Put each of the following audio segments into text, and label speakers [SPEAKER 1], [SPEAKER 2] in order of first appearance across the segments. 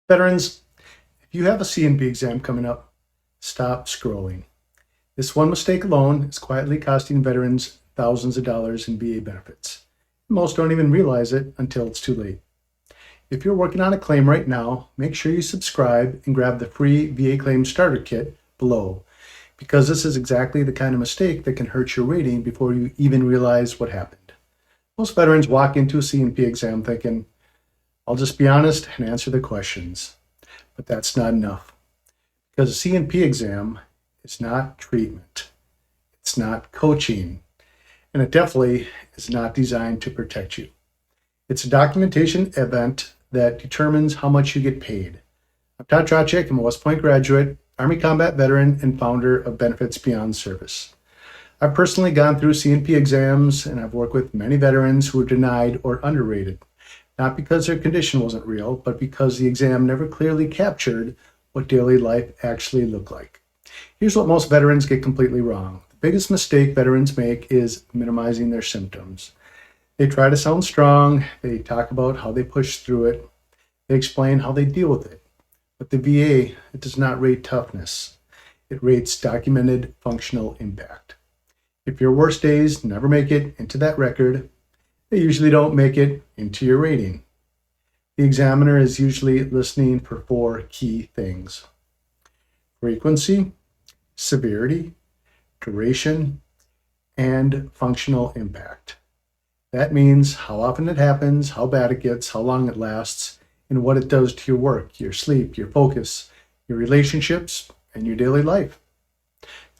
[SPEAKER 1] Veterans, if you have a C&P exam coming up, stop scrolling. This one mistake alone is quietly costing veterans thousands of dollars in VA benefits. Most don't even realize it until it's too late. If you're working on a claim right now, make sure you subscribe and grab the free VA Claim Starter Kit below, because this is exactly the kind of mistake that can hurt your rating before you even realize what happened. Most veterans walk into a C&P exam thinking, I'll just be honest and answer the questions. But that's not enough. Because a C&P exam is not treatment. It's not coaching. And it definitely is not designed to protect you. It's a documentation event that determines how much you get paid. I'm Todd Traczyk. I'm a West Point graduate, Army combat veteran, and founder of Benefits Beyond Service. I've personally gone through C&P exams, and I've worked with many veterans who were denied or underrated. Not because their condition wasn't real, but because the exam never clearly captured what daily life actually looked like. Here's what most veterans get completely wrong. The biggest mistake veterans make is minimizing their symptoms. They try to sound strong, they talk about how they push through it, they explain how they deal with it. But the VA, it does not rate toughness. It rates documented functional impact. If your worst days never make it into that record, they usually don't make it into your rating. The examiner is usually listening for 4 key things: frequency, severity, duration, and functional impact. That means how often it happens, how bad it gets, how long it lasts, and what it does to your work, your sleep, your focus, your relationships, and your daily life.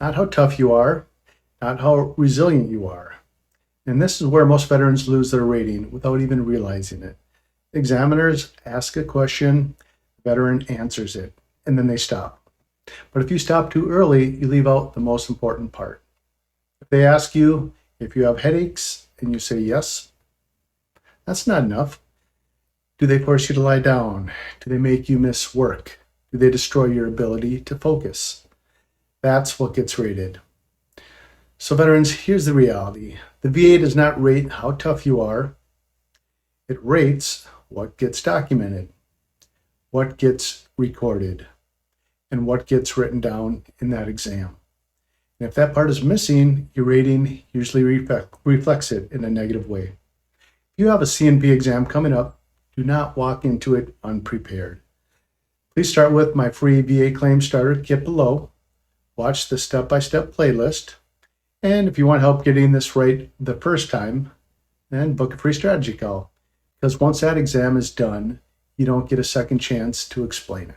[SPEAKER 1] Not how tough you are, not how resilient you are. And this is where most veterans lose their rating without even realizing it. Examiners ask a question, the veteran answers it, and then they stop. But if you stop too early, you leave out the most important part. If they ask you if you have headaches and you say yes, that's not enough. Do they force you to lie down? Do they make you miss work? Do they destroy your ability to focus? That's what gets rated. So veterans, here's the reality. The VA does not rate how tough you are. It rates what gets documented, what gets recorded, and what gets written down in that exam. And if that part is missing, your rating usually reflects it in a negative way. If you have a C&P exam coming up, do not walk into it unprepared. Please start with my free VA Claim Starter Kit below. Watch the step-by-step playlist. And if you want help getting this right the first time, then book a free strategy call. Because once that exam is done, you don't get a second chance to explain it.